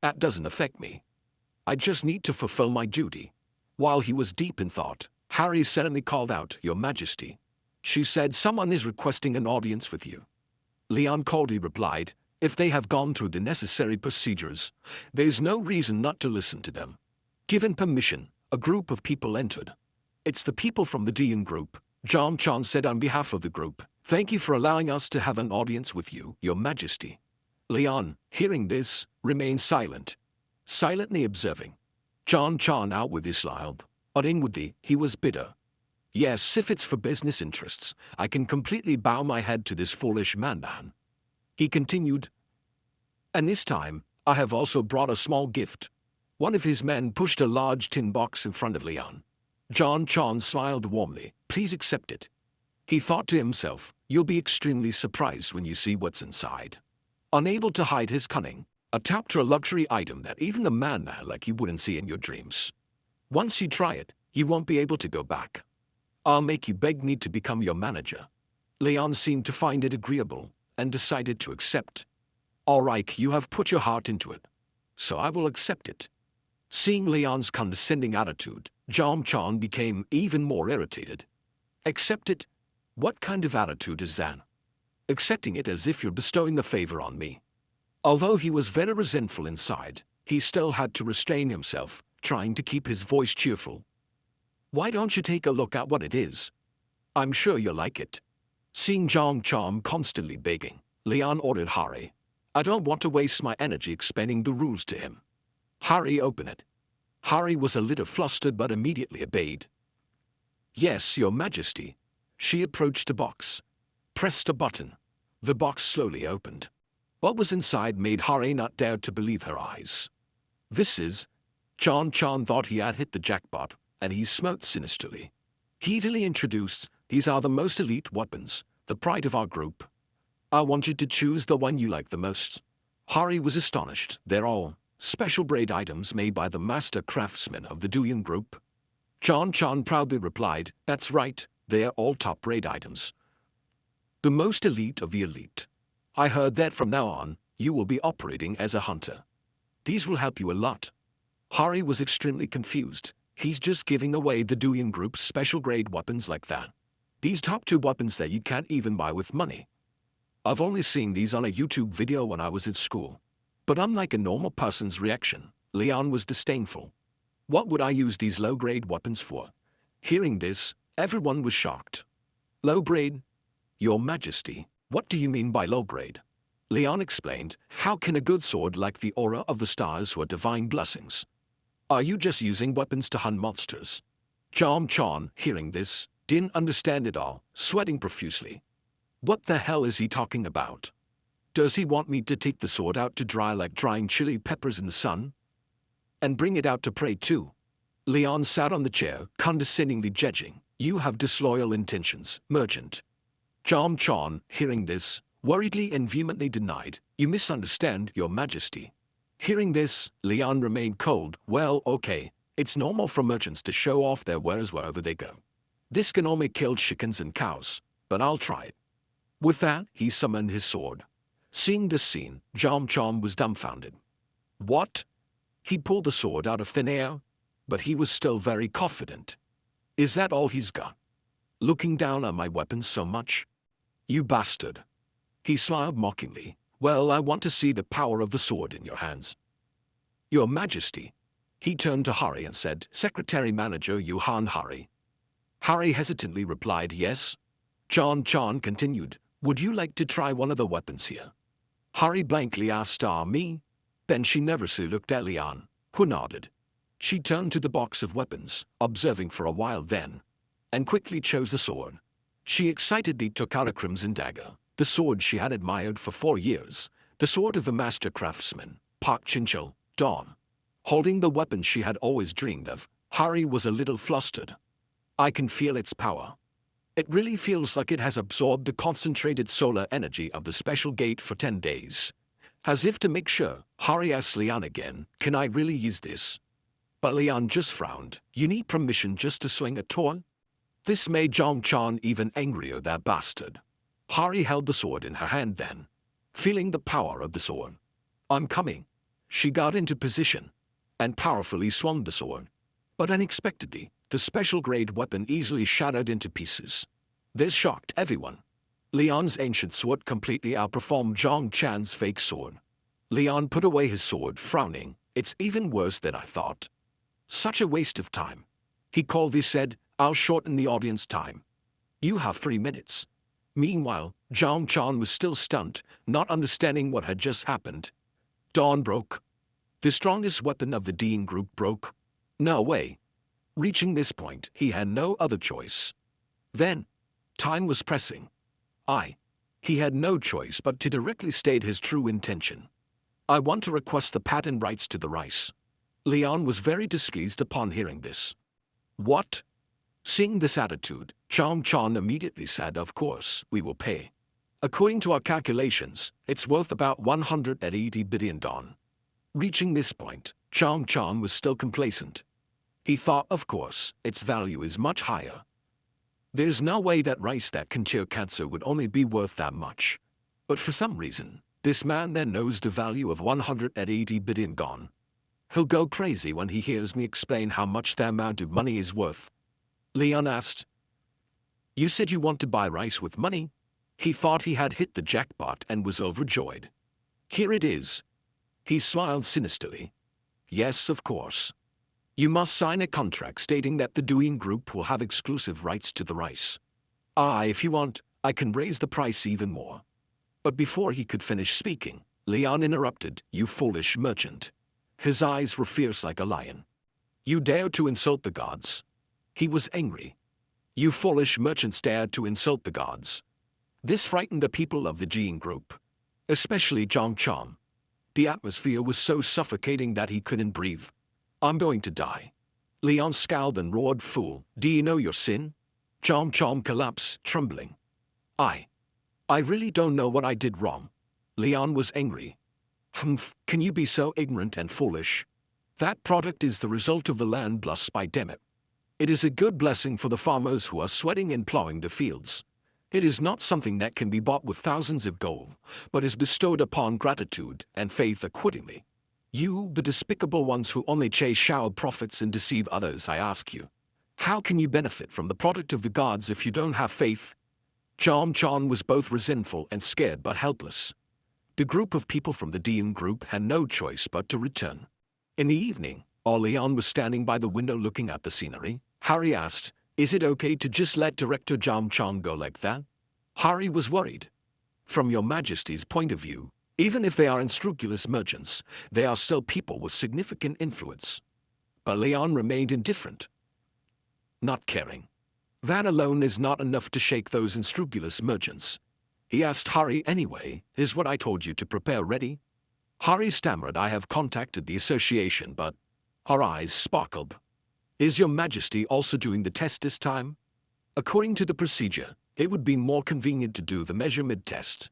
That doesn't affect me. I just need to fulfill my duty. While he was deep in thought, Harry suddenly called out, Your Majesty. She said someone is requesting an audience with you. Leon coldly replied, If they have gone through the necessary procedures, there's no reason not to listen to them. Given permission, a group of people entered. It's the people from the Dian group, John Chan said on behalf of the group. Thank you for allowing us to have an audience with you, Your Majesty. Leon, hearing this, remained silent, silently observing. John Chan out with his smile, but inwardly he was bitter. Yes, if it's for business interests, I can completely bow my head to this foolish man. He continued. And this time, I have also brought a small gift. One of his men pushed a large tin box in front of Leon. John Chan smiled warmly. Please accept it. He thought to himself, You'll be extremely surprised when you see what's inside. Unable to hide his cunning, tapped to a luxury item that even a man like you wouldn't see in your dreams. Once you try it, you won't be able to go back. I'll make you beg me to become your manager. Leon seemed to find it agreeable and decided to accept. All right, you have put your heart into it, so I will accept it. Seeing Leon's condescending attitude, John Chan became even more irritated. Accept it? What kind of attitude is that? Accepting it as if you're bestowing the favor on me. Although he was very resentful inside, he still had to restrain himself, trying to keep his voice cheerful. Why don't you take a look at what it is? I'm sure you'll like it. Seeing John Chan constantly begging, Leon ordered Harry. I don't want to waste my energy explaining the rules to him. Harry, open it. Harry was a little flustered but immediately obeyed. Yes, Your Majesty. She approached the box, pressed a button. The box slowly opened. What was inside made Harry not dare to believe her eyes. This is... John Chan thought he had hit the jackpot, and he smirked sinisterly. He eagerly introduced, These are the most elite weapons, the pride of our group. I want you to choose the one you like the most. Harry was astonished. They're all special braid items made by the master craftsmen of the Duyan group. John Chan proudly replied, That's right, they are all top braid items. The most elite of the elite. I heard that from now on, you will be operating as a hunter. These will help you a lot. Harry was extremely confused. He's just giving away the Duyan group's special grade weapons like that. These top 2 weapons that you can't even buy with money. I've only seen these on a YouTube video when I was at school. But unlike a normal person's reaction, Leon was disdainful. What would I use these low-grade weapons for? Hearing this, everyone was shocked. Low-grade? Your Majesty, what do you mean by low-grade? Leon explained, How can a good sword like the aura of the stars or divine blessings? Are you just using weapons to hunt monsters? John Chan, hearing this, didn't understand it all, sweating profusely. What the hell is he talking about? Does he want me to take the sword out to dry like drying chili peppers in the sun? And bring it out to pray too? Leon sat on the chair, condescendingly judging. You have disloyal intentions, merchant. John Chan, hearing this, worriedly and vehemently denied, You misunderstand, Your Majesty. Hearing this, Leon remained cold. Well, okay, it's normal for merchants to show off their wares wherever they go. This can only kill chickens and cows, but I'll try it. With that, he summoned his sword. Seeing this scene, John Chan was dumbfounded. What? He pulled the sword out of thin air, but he was still very confident. Is that all he's got? Looking down on my weapons so much? You bastard. He smiled mockingly. Well, I want to see the power of the sword in your hands. Your Majesty. He turned to Harry and said, Secretary Manager Yuhan Harry. Harry hesitantly replied, Yes. John Chan continued, Would you like to try one of the weapons here? Harry blankly asked, Me? Then she nervously looked at Leon, who nodded. She turned to the box of weapons, observing for a while then, and quickly chose the sword. She excitedly took out a crimson dagger, the sword she had admired for 4 years, the sword of the master craftsman, Park Chinchil, Dawn. Holding the weapon she had always dreamed of, Harry was a little flustered. I can feel its power. It really feels like it has absorbed the concentrated solar energy of the special gate for 10 days. As if to make sure, Harry asked Leon again, Can I really use this? But Leon just frowned. You need permission just to swing a torn? This made John Chan even angrier, that bastard. Harry held the sword in her hand then, feeling the power of the sword. I'm coming. She got into position and powerfully swung the sword. But unexpectedly, the special-grade weapon easily shattered into pieces. This shocked everyone. Leon's ancient sword completely outperformed Zhang Chan's fake sword. Leon put away his sword, frowning. It's even worse than I thought. Such a waste of time. He coldly said, I'll shorten the audience time. You have 3 minutes. Meanwhile, Zhang Chan was still stunned, not understanding what had just happened. Dawn broke. The strongest weapon of the Dean group broke. No way. Reaching this point, he had no other choice. Then, time was pressing. He had no choice but to directly state his true intention. I want to request the patent rights to the rice. Leon was very displeased upon hearing this. What? Seeing this attitude, Zhang Chan immediately said, of course, we will pay. According to our calculations, it's worth about 180 billion dong. Reaching this point, Zhang Chan was still complacent. He thought, of course, its value is much higher. There's no way that rice that can cure cancer would only be worth that much. But for some reason, this man then knows the value of 180 billion dong. He'll go crazy when he hears me explain how much that amount of money is worth. Leon asked, You said you want to buy rice with money? He thought he had hit the jackpot and was overjoyed. Here it is. He smiled sinisterly. Yes, of course. You must sign a contract stating that the Dean Group will have exclusive rights to the rice. If you want, I can raise the price even more. But before he could finish speaking, Leon interrupted, You foolish merchant. His eyes were fierce like a lion. You dare to insult the gods. He was angry. You foolish merchants dared to insult the gods. This frightened the people of the Dean Group, especially Zhang Chan. The atmosphere was so suffocating that he couldn't breathe. I'm going to die. Leon scowled and roared, Fool, do you know your sin? Zhang Chan collapsed, trembling. I really don't know what I did wrong. Leon was angry. Humph, can you be so ignorant and foolish? That product is the result of the land blessed by Demet. It is a good blessing for the farmers who are sweating and plowing the fields. It is not something that can be bought with thousands of gold, but is bestowed upon gratitude and faith accordingly. You, the despicable ones who only chase shallow profits and deceive others, I ask you, how can you benefit from the product of the gods if you don't have faith? Zhang Chan was both resentful and scared but helpless. The group of people from the Dean Group had no choice but to return. In the evening, while Leon was standing by the window looking at the scenery, Harry asked, Is it okay to just let Director Zhang Chan go like that? Harry was worried. From your Majesty's point of view, even if they are unscrupulous merchants, they are still people with significant influence. But Leon remained indifferent, not caring. That alone is not enough to shake those unscrupulous merchants. He asked Harry anyway, Is what I told you to prepare ready? Harry stammered, I have contacted the association, but... Her eyes sparkled. Is your Majesty also doing the test this time? According to the procedure, it would be more convenient to do the measurement test.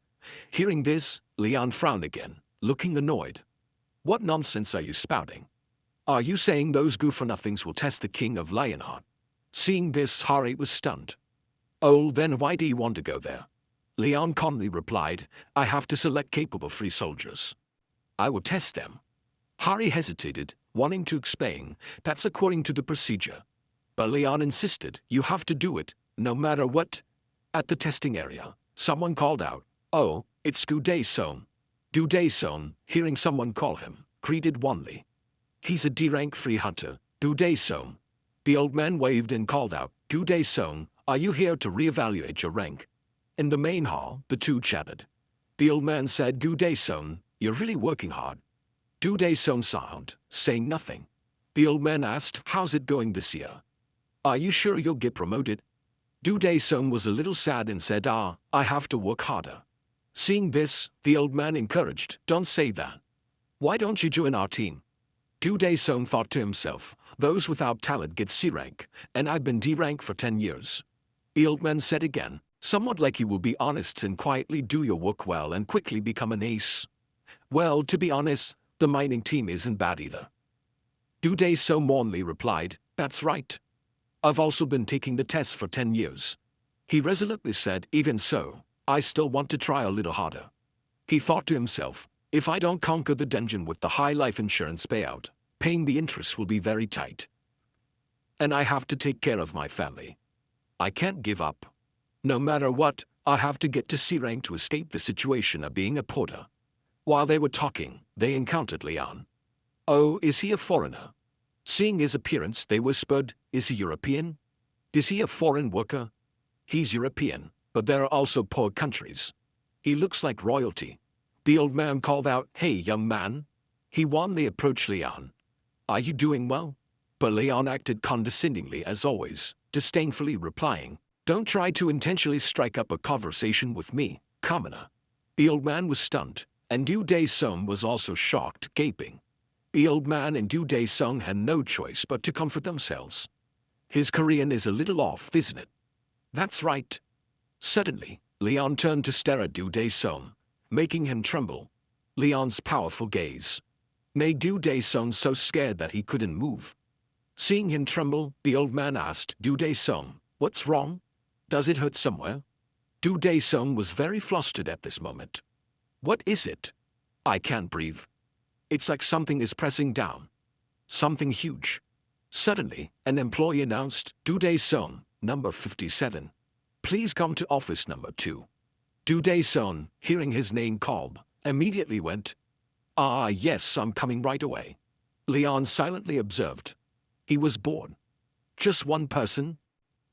Hearing this, Leon frowned again, looking annoyed. What nonsense are you spouting? Are you saying those good-for-nothings will test the King of Lionheart? Seeing this, Harry was stunned. Oh, then why do you want to go there? Leon calmly replied, I have to select capable free soldiers. I will test them. Harry hesitated, wanting to explain, that's according to the procedure. But Leon insisted, you have to do it, no matter what. At the testing area, someone called out, Oh, it's Gu Dae-sung. Gu Dae-sung, hearing someone call him, greeted warmly. He's a D-rank free hunter, Gu Dae-sung. The old man waved and called out, Gu Dae-sung, are you here to reevaluate your rank? In the main hall, the two chatted. The old man said, Gu Dae-sung, you're really working hard. Gu Dae-sung sighed, saying nothing. The old man asked, How's it going this year? Are you sure you'll get promoted? Gu Dae-sung was a little sad and said, I have to work harder. Seeing this, the old man encouraged, Don't say that. Why don't you join our team? Gu Dae-sung thought to himself, Those without talent get C rank, and I've been D rank for 10 years. The old man said again, Somewhat like you will be honest and quietly do your work well and quickly become an ace. Well, to be honest, the mining team isn't bad either. Gu Dae-sung warmly replied, That's right. I've also been taking the test for 10 years. He resolutely said, Even so, I still want to try a little harder. He thought to himself, If I don't conquer the dungeon with the high life insurance payout, paying the interest will be very tight. And I have to take care of my family. I can't give up. No matter what, I have to get to C rank to escape the situation of being a porter. While they were talking, they encountered Leon. Oh, is he a foreigner? Seeing his appearance, they whispered, is he European? Is he a foreign worker? He's European, but there are also poor countries. He looks like royalty. The old man called out, hey, young man. He warmly approached Leon. Are you doing well? But Leon acted condescendingly as always, disdainfully replying, don't try to intentionally strike up a conversation with me, commoner. The old man was stunned, and Du Dae-sung was also shocked, gaping. The old man and Du Dae-sung had no choice but to comfort themselves. His Korean is a little off, isn't it? That's right. Suddenly, Leon turned to stare at Du Dae-sung, making him tremble. Leon's powerful gaze made Du Dae-sung so scared that he couldn't move. Seeing him tremble, the old man asked Du Dae-sung, what's wrong? Does it hurt somewhere? Du Dae-sung was very flustered at this moment. What is it? I can't breathe. It's like something is pressing down. Something huge. Suddenly, an employee announced, Du Dae-sung, number 57. Please come to office number 2. Du Dae-sung, hearing his name called, immediately went. Ah yes, I'm coming right away. Leon silently observed. He was bored. Just one person?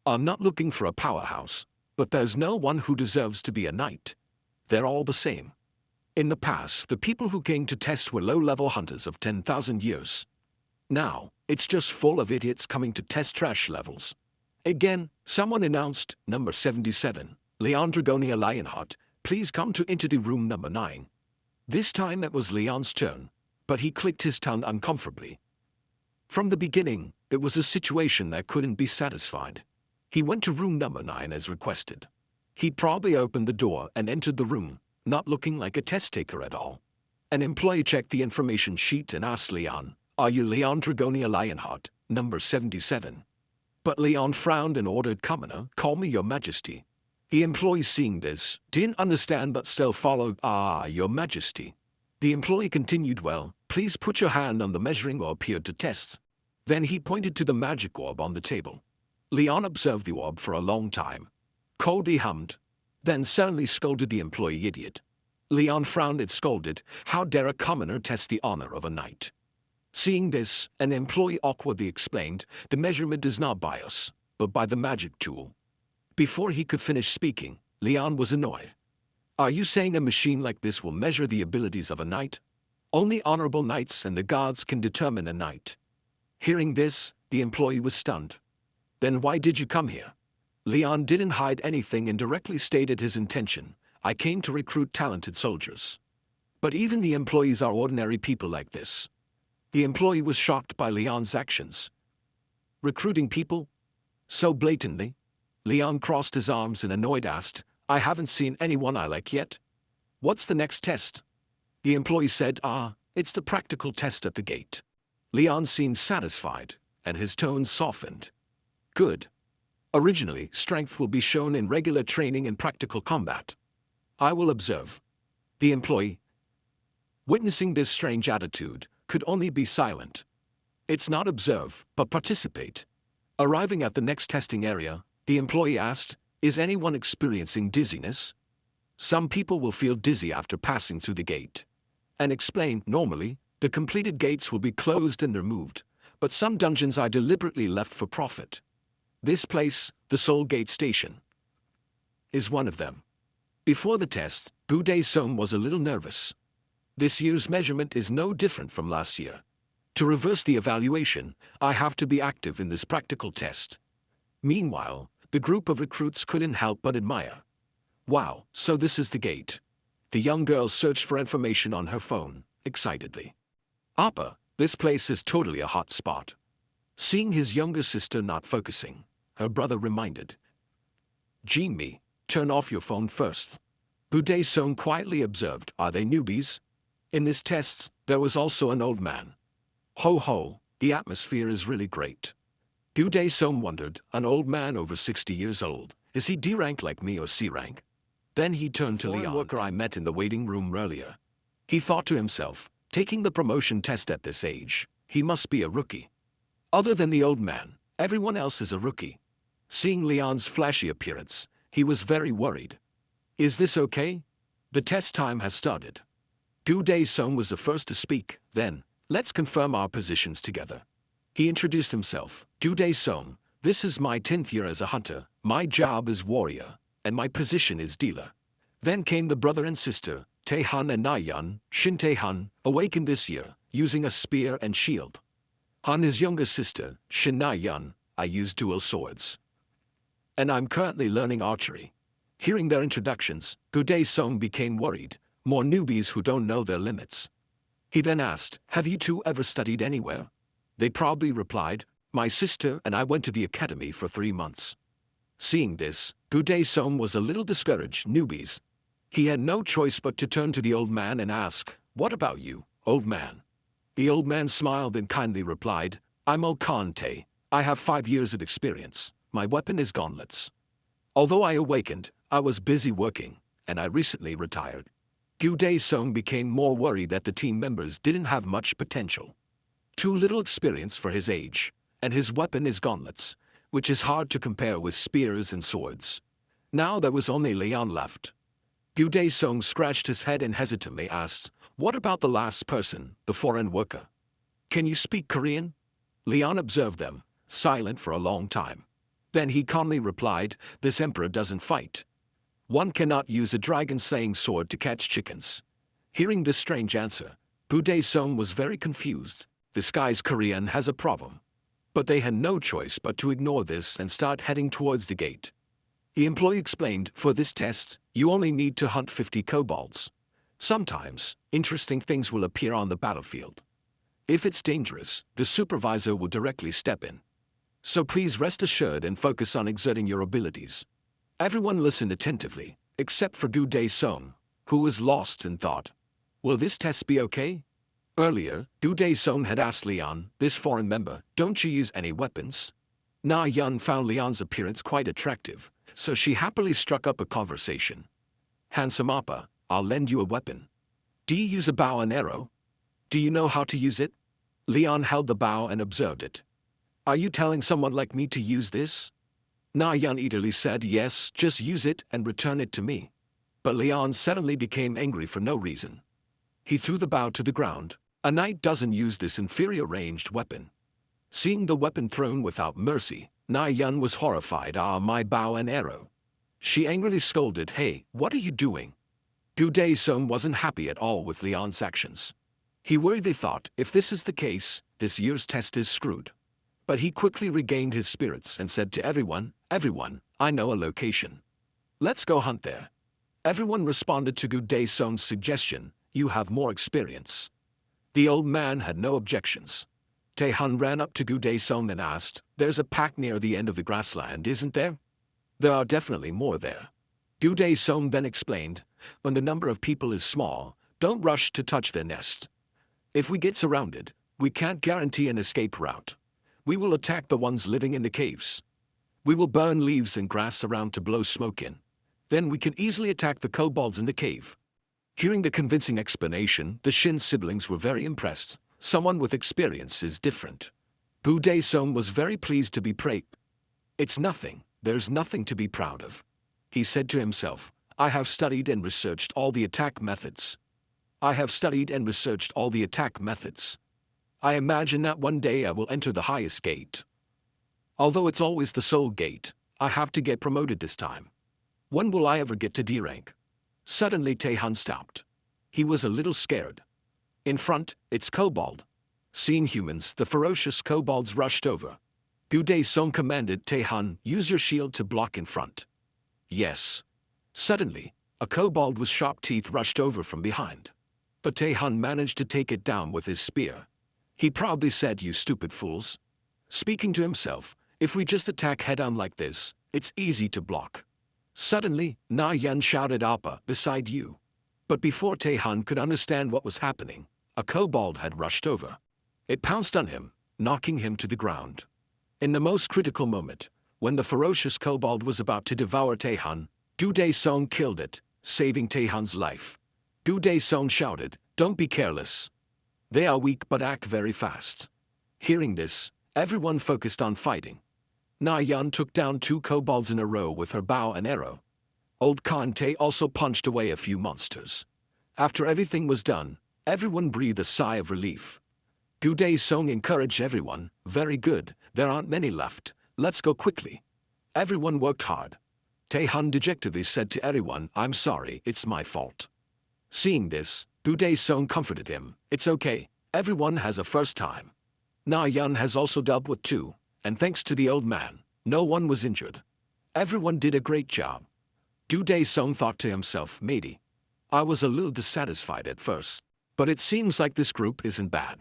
I'm not looking for a powerhouse, but there's no one who deserves to be a knight. They're all the same. In the past, the people who came to test were low-level hunters of 10,000 years. Now, it's just full of idiots coming to test trash levels. Again, someone announced, number 77, Leon Dragonia Lionheart, please come to entity room number 9. This time it was Leon's turn, but he clicked his tongue uncomfortably. From the beginning, it was a situation that couldn't be satisfied. He went to room number 9 as requested. He proudly opened the door and entered the room, not looking like a test taker at all. An employee checked the information sheet and asked Leon, are you Leon Dragonia Lionheart, number 77? But Leon frowned and ordered, commoner, call me your majesty. The employee, seeing this, didn't understand but still followed, ah, your majesty. The employee continued, well, please put your hand on the measuring orb here to test. Then he pointed to the magic orb on the table. Leon observed the orb for a long time. Coldly hummed. Then suddenly scolded the employee idiot. Leon frowned and scolded, how dare a commoner test the honor of a knight? Seeing this, an employee awkwardly explained, the measurement is not by us, but by the magic tool. Before he could finish speaking, Leon was annoyed. Are you saying a machine like this will measure the abilities of a knight? Only honorable knights and the gods can determine a knight. Hearing this, the employee was stunned. Then why did you come here? Leon didn't hide anything and directly stated his intention. I came to recruit talented soldiers. But even the employees are ordinary people like this. The employee was shocked by Leon's actions. Recruiting people? So blatantly? Leon crossed his arms and annoyed asked, I haven't seen anyone I like yet. What's the next test? The employee said, it's the practical test at the gate. Leon seemed satisfied, and his tone softened. Good. Originally, strength will be shown in regular training and practical combat. I will observe. The employee, witnessing this strange attitude, could only be silent. It's not observe, but participate. Arriving at the next testing area, the employee asked, is anyone experiencing dizziness? Some people will feel dizzy after passing through the gate. And explained, normally, the completed gates will be closed and removed, but some dungeons are deliberately left for profit. This place, the Soul Gate Station, is one of them. Before the test, Du Dae-sung was a little nervous. This year's measurement is no different from last year. To reverse the evaluation, I have to be active in this practical test. Meanwhile, the group of recruits couldn't help but admire. Wow, so this is the gate. The young girl searched for information on her phone, excitedly. Appa, this place is totally a hot spot. Seeing his younger sister not focusing, her brother reminded. Jimmy, turn off your phone first. Du Dae-sung quietly observed, are they newbies? In this test, there was also an old man. Ho ho, the atmosphere is really great. Du Dae-sung wondered, an old man over 60 years old, is he D rank like me or C rank? Then he turned to Leon, worker I met in the waiting room earlier. He thought to himself, taking the promotion test at this age, he must be a rookie. Other than the old man, everyone else is a rookie. Seeing Leon's flashy appearance, he was very worried. Is this okay? The test time has started. Gu Dae-sung was the first to speak. Then, let's confirm our positions together. He introduced himself. Gu Dae-sung, this is my 10th year as a hunter, my job is warrior, and my position is dealer. Then came the brother and sister, Tae-han and Na-yeon. Shin Tae-han, awakened this year, using a spear and shield. Han, his younger sister, Shin Na-yeon, I use dual swords. And I'm currently learning archery. Hearing their introductions, Gu Dae-sung became worried. More newbies who don't know their limits. He then asked, have you two ever studied anywhere? They probably replied, my sister and I went to the academy for 3 months. Seeing this, Gu Dae-sung was a little discouraged. Newbies. He had no choice but to turn to the old man and ask, what about you, old man? The old man smiled and kindly replied, I'm old Khan Tae. I have 5 years of experience. My weapon is gauntlets. Although I awakened, I was busy working, and I recently retired. Gu Dae-sung became more worried that the team members didn't have much potential. Too little experience for his age, and his weapon is gauntlets, which is hard to compare with spears and swords. Now there was only Leon left. Gu Dae-sung scratched his head and hesitantly asked, what about the last person, the foreign worker? Can you speak Korean? Leon observed them, silent for a long time. Then he calmly replied, this emperor doesn't fight. One cannot use a dragon-slaying sword to catch chickens. Hearing this strange answer, Gu Dae-sung was very confused. This guy's Korean has a problem. But they had no choice but to ignore this and start heading towards the gate. The employee explained, for this test, you only need to hunt 50 kobolds. Sometimes, interesting things will appear on the battlefield. If it's dangerous, the supervisor will directly step in. So please rest assured and focus on exerting your abilities. Everyone listened attentively, except for Gu Dae-sung, who was lost in thought. Will this test be okay? Earlier, Gu Dae-sung had asked Leon, this foreign member, don't you use any weapons? Na-yeon found Leon's appearance quite attractive, so she happily struck up a conversation. Handsome Appa, I'll lend you a weapon. Do you use a bow and arrow? Do you know how to use it? Leon held the bow and observed it. Are you telling someone like me to use this? Na-yeon eagerly said, yes, just use it and return it to me. But Leon suddenly became angry for no reason. He threw the bow to the ground. A knight doesn't use this inferior ranged weapon. Seeing the weapon thrown without mercy, Na-yeon was horrified. Ah, my bow and arrow. She angrily scolded, hey, what are you doing? Gu Dae-sung wasn't happy at all with Leon's actions. He worriedly thought, if this is the case, this year's test is screwed. But he quickly regained his spirits and said to everyone, I know a location. Let's go hunt there. Everyone responded to Gu Dae-sung's suggestion, you have more experience. The old man had no objections. Tae-han ran up to Gu Dae-sung and asked, there's a pack near the end of the grassland, isn't there? There are definitely more there. Gu Dae-sung then explained, when the number of people is small, don't rush to touch their nest. If we get surrounded, we can't guarantee an escape route. We will attack the ones living in the caves. We will burn leaves and grass around to blow smoke in. Then we can easily attack the kobolds in the cave. Hearing the convincing explanation, the Shin siblings were very impressed. Someone with experience is different. Gu Dae-sung was very pleased to be praised. It's nothing, there's nothing to be proud of. He said to himself, I have studied and researched all the attack methods. I imagine that one day I will enter the highest gate. Although it's always the Soul Gate, I have to get promoted this time. When will I ever get to D rank? Suddenly Tae-han stopped. He was a little scared. In front, it's kobold. Seeing humans, the ferocious kobolds rushed over. Gu Dae-sung commanded Tae-han, use your shield to block in front. Yes. Suddenly, a kobold with sharp teeth rushed over from behind. But Tae-han managed to take it down with his spear. He proudly said, you stupid fools. Speaking to himself, if we just attack head-on like this, it's easy to block. Suddenly, Na-yeon shouted, Appa, beside you. But before Tae-han could understand what was happening, a kobold had rushed over. It pounced on him, knocking him to the ground. In the most critical moment, when the ferocious kobold was about to devour Tae-han, Gu Dae-sung killed it, saving Tae-han's life. Gu Dae-sung shouted, Don't be careless. They are weak but act very fast. Hearing this, everyone focused on fighting. Na Yan took down 2 kobolds in a row with her bow and arrow. Old Kante also punched away a few monsters. After everything was done, everyone breathed a sigh of relief. Gu Song encouraged everyone, very good, there aren't many left, let's go quickly. Everyone worked hard. Tae-han dejectedly said to everyone, I'm sorry, it's my fault. Seeing this, Gu Song comforted him, it's okay, everyone has a first time. Na Yan has also dealt with 2, and thanks to the old man, no one was injured. Everyone did a great job. Gu Song thought to himself, matey, I was a little dissatisfied at first, but it seems like this group isn't bad.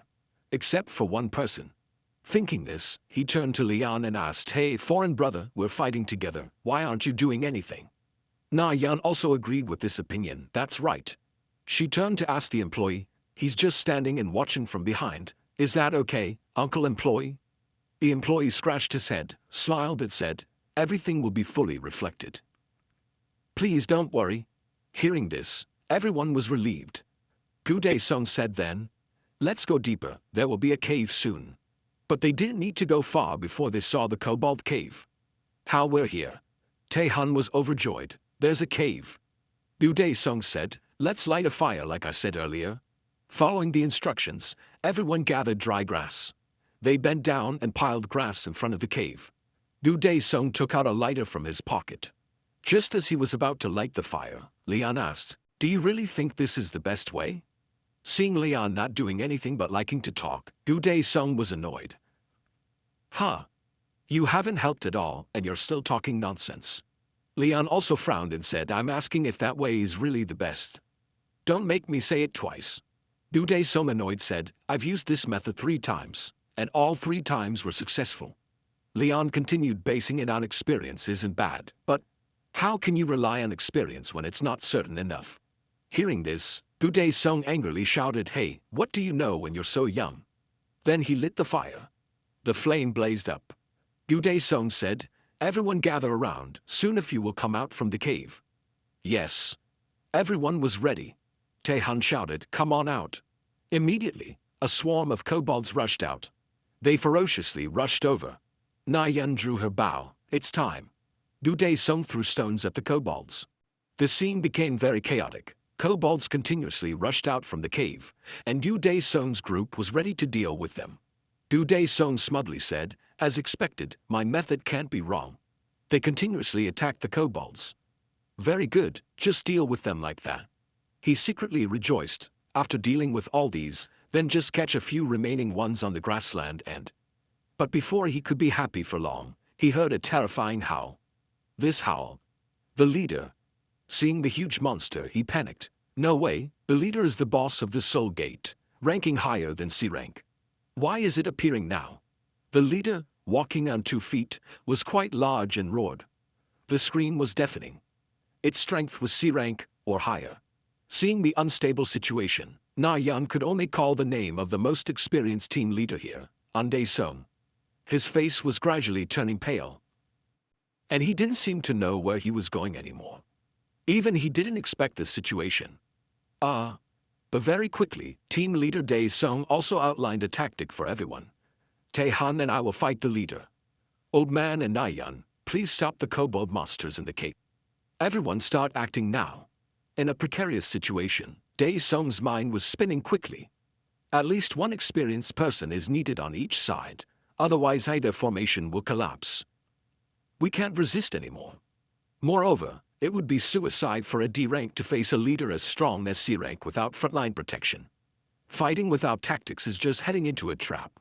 Except for one person. Thinking this, he turned to Lian and asked, hey, foreign brother, we're fighting together, why aren't you doing anything? Na Yan also agreed with this opinion, that's right. She turned to ask the employee, he's just standing and watching from behind, is that okay, Uncle Employee? The employee scratched his head, smiled and said, everything will be fully reflected. Please don't worry. Hearing this, everyone was relieved. Gu Song said then, let's go deeper, there will be a cave soon. But they didn't need to go far before they saw the Kobold Cave. How we're here. Tae-han was overjoyed, there's a cave. Gu Song said, let's light a fire like I said earlier. Following the instructions, everyone gathered dry grass. They bent down and piled grass in front of the cave. Gu Song took out a lighter from his pocket. Just as he was about to light the fire, Lian asked, do you really think this is the best way? Seeing Lian not doing anything but liking to talk, Gu Song was annoyed. Huh. You haven't helped at all, and you're still talking nonsense. Lian also frowned and said, I'm asking if that way is really the best. Don't make me say it twice. Gu Song annoyed said, I've used this method 3 times, and all 3 times were successful. Lian continued, basing it on experience isn't bad, but how can you rely on experience when it's not certain enough? Hearing this, Gu Song angrily shouted, hey, what do you know when you're so young? Then he lit the fire. The flame blazed up. Gu Song said, everyone gather around, soon a few will come out from the cave. Yes. Everyone was ready. Tae-han shouted, come on out. Immediately, a swarm of kobolds rushed out. They ferociously rushed over. Na Yan drew her bow, it's time. Gu Song threw stones at the kobolds. The scene became very chaotic. Kobolds continuously rushed out from the cave, and Gu Song's group was ready to deal with them. Gu Song smugly said, as expected, my method can't be wrong. They continuously attacked the kobolds. Very good, just deal with them like that. He secretly rejoiced, after dealing with all these, then just catch a few remaining ones on the grassland and... But before he could be happy for long, he heard a terrifying howl. This howl. The leader. Seeing the huge monster, he panicked. No way, the leader is the boss of the Soul Gate, ranking higher than C rank. Why is it appearing now? The leader, walking on 2 feet, was quite large and roared. The scream was deafening. Its strength was C rank or higher. Seeing the unstable situation, Na Yan could only call the name of the most experienced team leader here, Dae Song. His face was gradually turning pale. And he didn't seem to know where he was going anymore. Even he didn't expect this situation. But very quickly, team leader Dae Song also outlined a tactic for everyone. Tae-han and I will fight the leader. Old man and Na Yan, please stop the kobold monsters in the cave. Everyone start acting now. In a precarious situation, Dae Song's mind was spinning quickly. At least one experienced person is needed on each side, otherwise either formation will collapse. We can't resist anymore. Moreover, it would be suicide for a D rank to face a leader as strong as C rank without frontline protection. Fighting without tactics is just heading into a trap.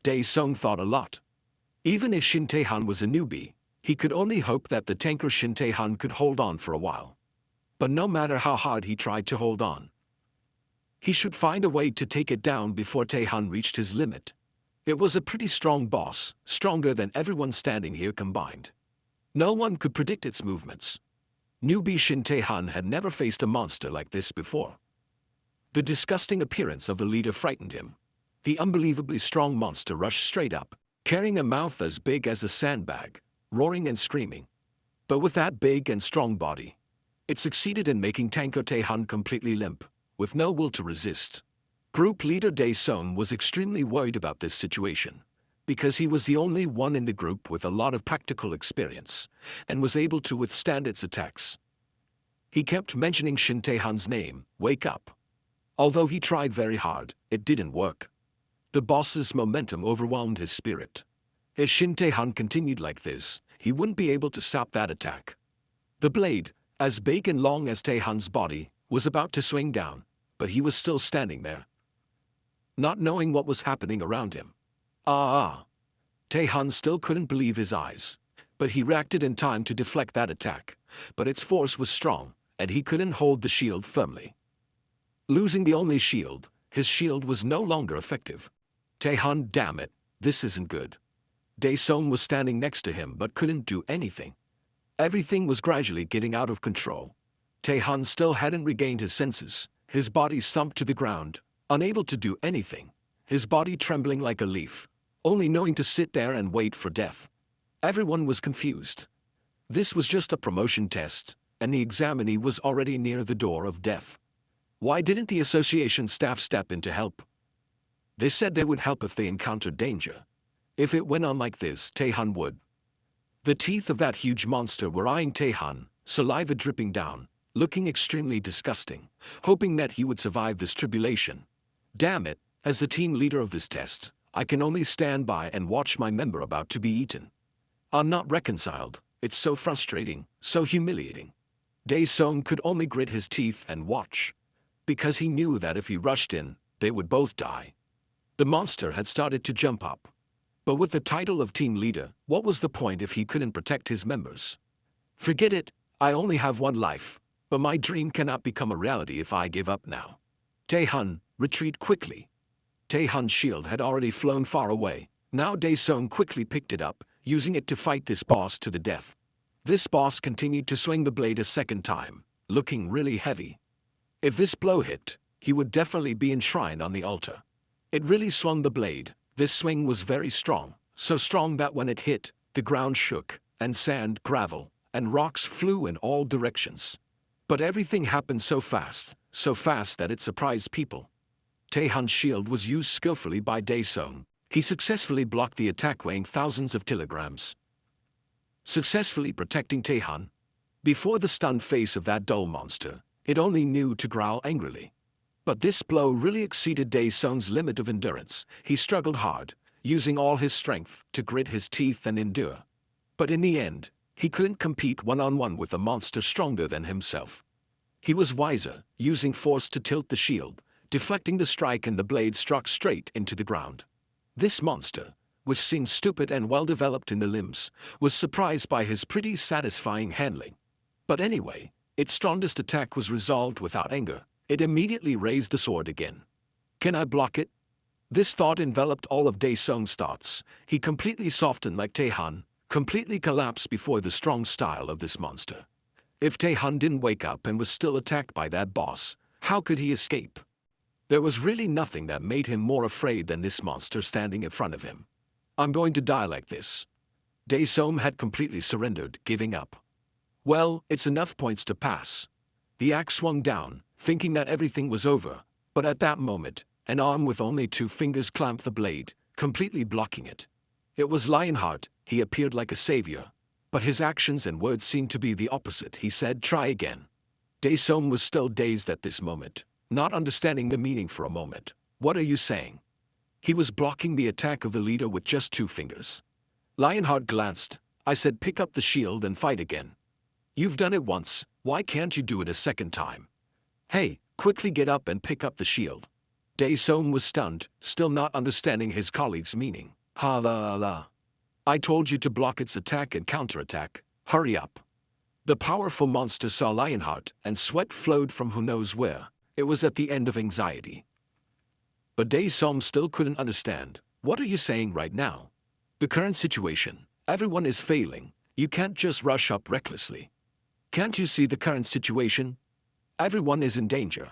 Dae Song thought a lot. Even if Shin Tae-han was a newbie, he could only hope that the tanker Shin Tae-han could hold on for a while. But no matter how hard he tried to hold on, he should find a way to take it down before Tae-han reached his limit. It was a pretty strong boss, stronger than everyone standing here combined. No one could predict its movements. Newbie Shin Tae-han had never faced a monster like this before. The disgusting appearance of the leader frightened him. The unbelievably strong monster rushed straight up, carrying a mouth as big as a sandbag, roaring and screaming. But with that big and strong body, it succeeded in making tanker Tae-han completely limp. with no will to resist. Group leader Dae-sung was extremely worried about this situation, because he was the only one in the group with a lot of practical experience, and was able to withstand its attacks. He kept mentioning Shin Tae-han's name, "Wake up." Although he tried very hard, it didn't work. The boss's momentum overwhelmed his spirit. If Shin Tae-han continued like this, he wouldn't be able to stop that attack. The blade, as big and long as Tae-han's body, was about to swing down, but he was still standing there, not knowing what was happening around him. Tae-han still couldn't believe his eyes, but he reacted in time to deflect that attack, but its force was strong, and he couldn't hold the shield firmly. Losing the only shield, his shield was no longer effective. Tae-han, damn it, this isn't good. Dae-sung was standing next to him but couldn't do anything. Everything was gradually getting out of control. Tae-han still hadn't regained his senses, his body slumped to the ground, unable to do anything, his body trembling like a leaf, only knowing to sit there and wait for death. Everyone was confused. This was just a promotion test, and the examinee was already near the door of death. Why didn't the association staff step in to help? They said they would help if they encountered danger. If it went on like this, Tae-han would. The teeth of that huge monster were eyeing Tae-han, saliva dripping down, looking extremely disgusting, hoping that he would survive this tribulation. Damn it, as the team leader of this test, I can only stand by and watch my member about to be eaten. I'm not reconciled, it's so frustrating, so humiliating. Dae-sung could only grit his teeth and watch, because he knew that if he rushed in, they would both die. The monster had started to jump up. But with the title of team leader, what was the point if he couldn't protect his members? Forget it, I only have one life, but my dream cannot become a reality if I give up now. Tae-han, retreat quickly. Tae-han's shield had already flown far away. Now Dae-sung quickly picked it up, using it to fight this boss to the death. This boss continued to swing the blade a second time, looking really heavy. If this blow hit, he would definitely be enshrined on the altar. It really swung the blade. This swing was very strong, so strong that when it hit, the ground shook, and sand, gravel, and rocks flew in all directions. But everything happened so fast that it surprised people. Tae-han's shield was used skillfully by Dae-sung. He successfully blocked the attack weighing thousands of kilograms, successfully protecting Tae-han. Before the stunned face of that dull monster, it only knew to growl angrily. But this blow really exceeded Dae-sung's limit of endurance. He struggled hard, using all his strength to grit his teeth and endure. But in the end, he couldn't compete one-on-one with a monster stronger than himself. He was wiser, using force to tilt the shield, deflecting the strike, and the blade struck straight into the ground. This monster, which seemed stupid and well-developed in the limbs, was surprised by his pretty satisfying handling. But anyway, its strongest attack was resolved without anger. It immediately raised the sword again. Can I block it? This thought enveloped all of Dae-sung's thoughts. He completely softened like Tae-han, completely collapsed before the strong style of this monster. If Tae-han didn't wake up and was still attacked by that boss, how could he escape? There was really nothing that made him more afraid than this monster standing in front of him. I'm going to die like this. Dae-sung had completely surrendered, giving up. Well, it's enough points to pass. The axe swung down, thinking that everything was over, but at that moment, an arm with only 2 fingers clamped the blade, completely blocking it. It was Lionheart. He appeared like a savior, but his actions and words seemed to be the opposite. He said, "Try again." Dae-sung was still dazed at this moment, not understanding the meaning for a moment. What are you saying? He was blocking the attack of the leader with just 2 fingers. Lionheart glanced. I said, pick up the shield and fight again. You've done it once, why can't you do it a second time? Hey, quickly get up and pick up the shield. Dae-sung was stunned, still not understanding his colleague's meaning. Ha la la. I told you to block its attack and counterattack. Hurry up. The powerful monster saw Lionheart, and sweat flowed from who knows where. It was at the end of anxiety. But Dae-sung still couldn't understand. What are you saying right now? The current situation. Everyone is failing. You can't just rush up recklessly. Can't you see the current situation? Everyone is in danger.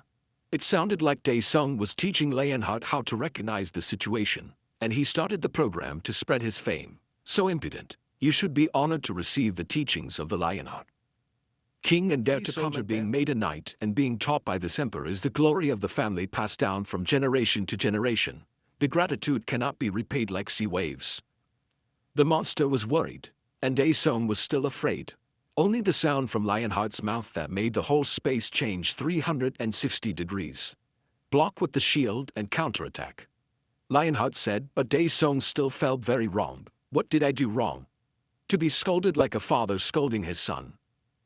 It sounded like Dae-sung was teaching Lionheart how to recognize the situation, and he started the program to spread his fame. So impudent. You should be honored to receive the teachings of the Lionheart. King and heir to soldier being made a knight and being taught by this emperor is the glory of the family passed down from generation to generation. The gratitude cannot be repaid like sea waves. The monster was worried, and Daesung was still afraid. Only the sound from Lionheart's mouth that made the whole space change 360 degrees. Block with the shield and counterattack. Lionheart said, but Daesung still felt very wrong. What did I do wrong? To be scolded like a father scolding his son.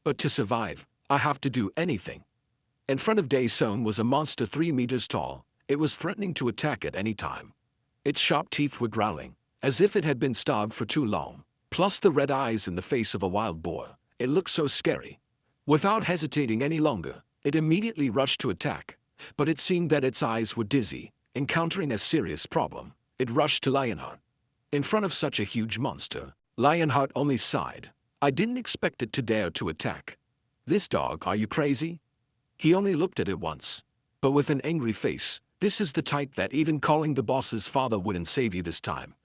But to survive, I have to do anything. In front of Daesung was a monster 3 meters tall. It was threatening to attack at any time. Its sharp teeth were growling, as if it had been starved for too long. Plus the red eyes in the face of a wild boar. It looked so scary. Without hesitating any longer, it immediately rushed to attack. But it seemed that its eyes were dizzy, encountering a serious problem. It rushed to Lionheart. In front of such a huge monster, Lionheart only sighed. I didn't expect it to dare to attack. This dog, are you crazy? He only looked at it once. But with an angry face, this is the type that even calling the boss's father wouldn't save you this time.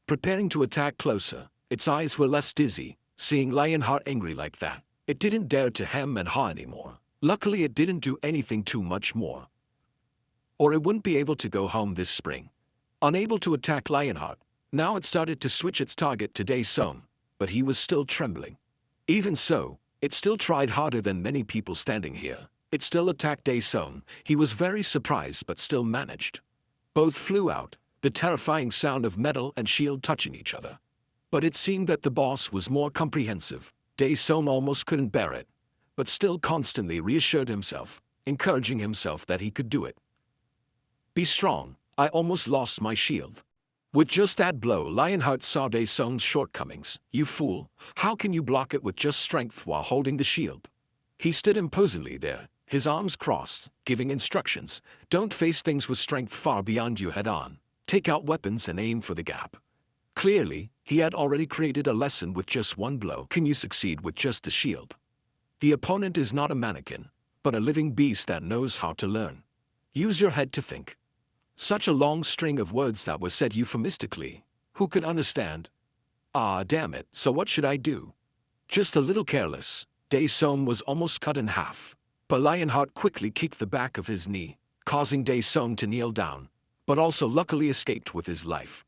Preparing to attack closer, its eyes were less dizzy. Seeing Lionheart angry like that, it didn't dare to hem and haw anymore. Luckily it didn't do anything too much more. Or it wouldn't be able to go home this spring. Unable to attack Lionheart, now it started to switch its target to Daesung, but he was still trembling. Even so, it still tried harder than many people standing here. It still attacked Daesung. He was very surprised but still managed. Both flew out, the terrifying sound of metal and shield touching each other. But it seemed that the boss was more comprehensive. Daesung almost couldn't bear it, but still constantly reassured himself, encouraging himself that he could do it. Be strong, I almost lost my shield. With just that blow, Lionheart saw Daesung's shortcomings. You fool, how can you block it with just strength while holding the shield? He stood imposingly there, his arms crossed, giving instructions. Don't face things with strength far beyond you head on. Take out weapons and aim for the gap. Clearly, he had already created a lesson with just one blow. Can you succeed with just the shield? The opponent is not a mannequin, but a living beast that knows how to learn. Use your head to think. Such a long string of words that was said euphemistically. Who could understand? Ah, damn it, so what should I do? Just a little careless. Daesung was almost cut in half. But Lionheart quickly kicked the back of his knee, causing Daesung to kneel down, but also luckily escaped with his life.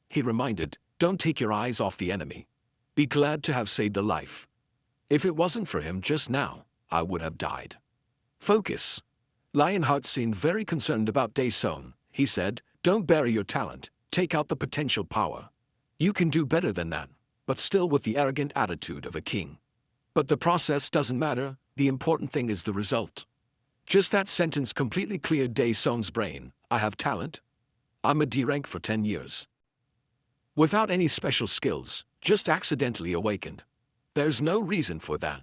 He reminded, don't take your eyes off the enemy. Be glad to have saved a life. If it wasn't for him just now, I would have died. Focus. Lionheart seemed very concerned about Daesung. He said, don't bury your talent, take out the potential power. You can do better than that, but still with the arrogant attitude of a king. But the process doesn't matter, the important thing is the result. Just that sentence completely cleared Daesung's brain. I have talent. I'm a D rank for 10 years. Without any special skills, just accidentally awakened. There's no reason for that.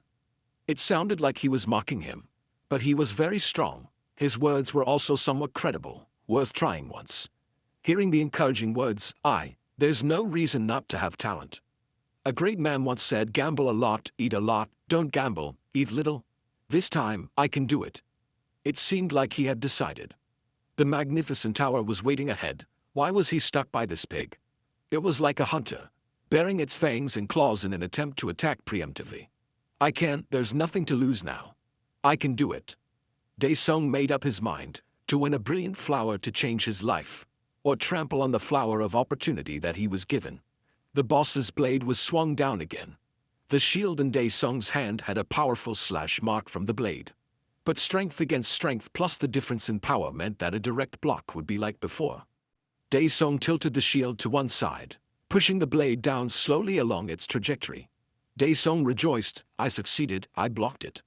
It sounded like he was mocking him. But he was very strong. His words were also somewhat credible, worth trying once. Hearing the encouraging words, there's no reason not to have talent. A great man once said, gamble a lot, eat a lot, don't gamble, eat little. This time, I can do it. It seemed like he had decided. The magnificent tower was waiting ahead. Why was he stuck by this pig? It was like a hunter, baring its fangs and claws in an attempt to attack preemptively. I can't, there's nothing to lose now. I can do it. Daesung made up his mind, to win a brilliant flower to change his life, or trample on the flower of opportunity that he was given. The boss's blade was swung down again. The shield in Daesung's hand had a powerful slash mark from the blade. But strength against strength plus the difference in power meant that a direct block would be like before. Daesung tilted the shield to one side, pushing the blade down slowly along its trajectory. Daesung rejoiced, I succeeded, I blocked it.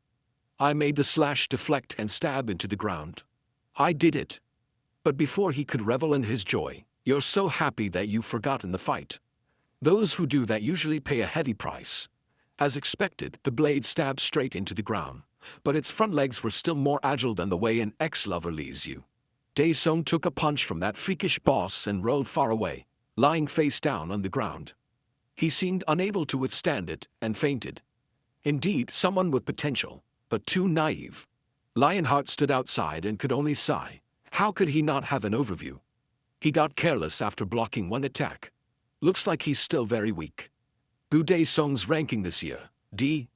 I made the slash deflect and stab into the ground. I did it. But before he could revel in his joy, you're so happy that you've forgotten the fight. Those who do that usually pay a heavy price. As expected, the blade stabbed straight into the ground, but its front legs were still more agile than the way an ex-lover leaves you. Daesung took a punch from that freakish boss and rolled far away, lying face down on the ground. He seemed unable to withstand it and fainted. Indeed, someone with potential, but too naive. Lionheart stood outside and could only sigh. How could he not have an overview? He got careless after blocking one attack. Looks like he's still very weak. Daesung's ranking this year, D.